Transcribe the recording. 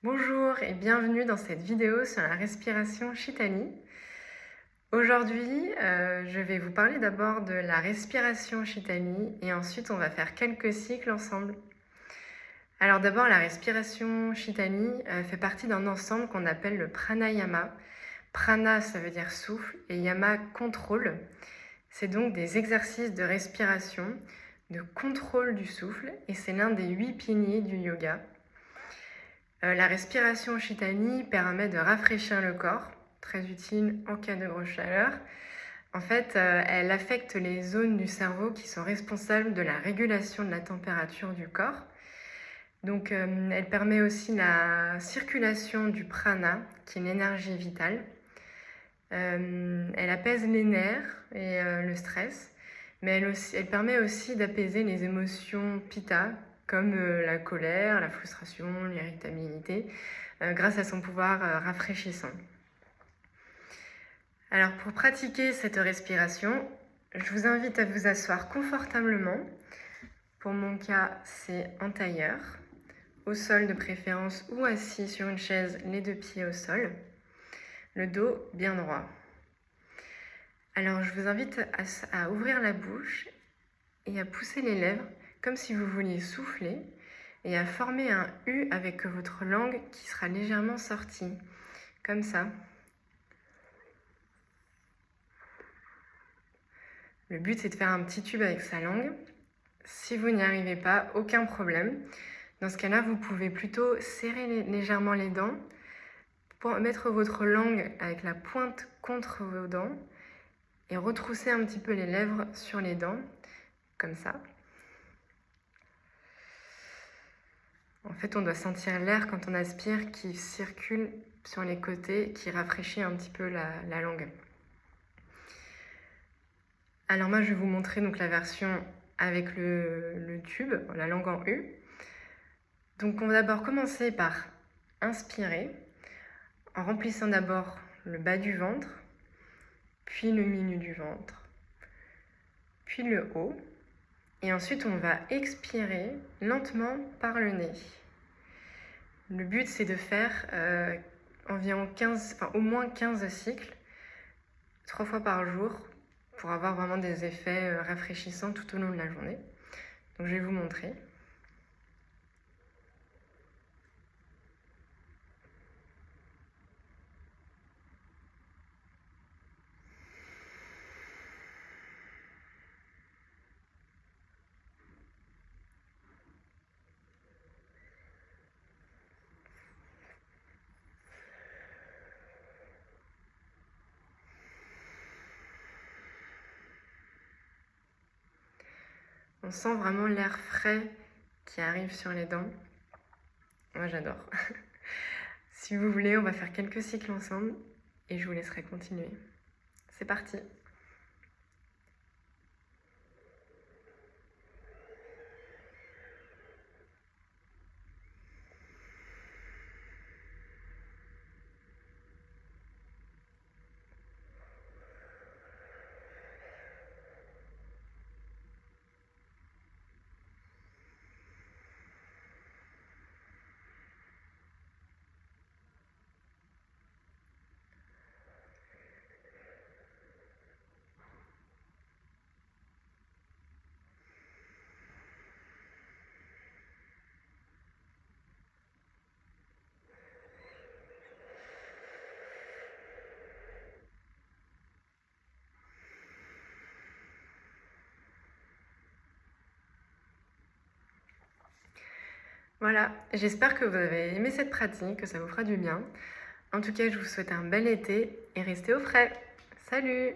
Bonjour et bienvenue dans cette vidéo sur la respiration Shitani. Aujourd'hui, je vais vous parler d'abord de la respiration Shitani et ensuite on va faire quelques cycles ensemble. Alors d'abord, la respiration Shitani fait partie d'un ensemble qu'on appelle le pranayama. Prana, ça veut dire souffle, et yama, contrôle. C'est donc des exercices de respiration, de contrôle du souffle, et c'est l'un des 8 piliers du yoga. La respiration Shitani permet de rafraîchir le corps, très utile en cas de grosse chaleur. En fait, elle affecte les zones du cerveau qui sont responsables de la régulation de la température du corps. Donc, elle permet aussi la circulation du prana, qui est l'énergie vitale. Elle apaise les nerfs et le stress, mais elle permet aussi d'apaiser les émotions pitta, comme la colère, la frustration, l'irritabilité, grâce à son pouvoir rafraîchissant. Alors pour pratiquer cette respiration, je vous invite à vous asseoir confortablement. Pour mon cas, c'est en tailleur, au sol de préférence ou assis sur une chaise, les 2 pieds au sol, le dos bien droit. Alors je vous invite à ouvrir la bouche et à pousser les lèvres comme si vous vouliez souffler et à former un U avec votre langue qui sera légèrement sortie, comme ça. Le but c'est de faire un petit tube avec sa langue. Si vous n'y arrivez pas, aucun problème. Dans ce cas-là, vous pouvez plutôt serrer légèrement les dents pour mettre votre langue avec la pointe contre vos dents et retrousser un petit peu les lèvres sur les dents, comme ça. En fait, on doit sentir l'air quand on aspire qui circule sur les côtés, qui rafraîchit un petit peu la langue. Alors moi, je vais vous montrer donc la version avec le tube, la langue en U. Donc on va d'abord commencer par inspirer, en remplissant d'abord le bas du ventre, puis le milieu du ventre, puis le haut. Et ensuite, on va expirer lentement par le nez. Le but, c'est de faire au moins 15 cycles, 3 fois par jour, pour avoir vraiment des effets rafraîchissants tout au long de la journée. Donc, je vais vous montrer. On sent vraiment l'air frais qui arrive sur les dents. Moi, j'adore. Si vous voulez, on va faire quelques cycles ensemble et je vous laisserai continuer. C'est parti! Voilà, j'espère que vous avez aimé cette pratique, que ça vous fera du bien. En tout cas, je vous souhaite un bel été et restez au frais. Salut!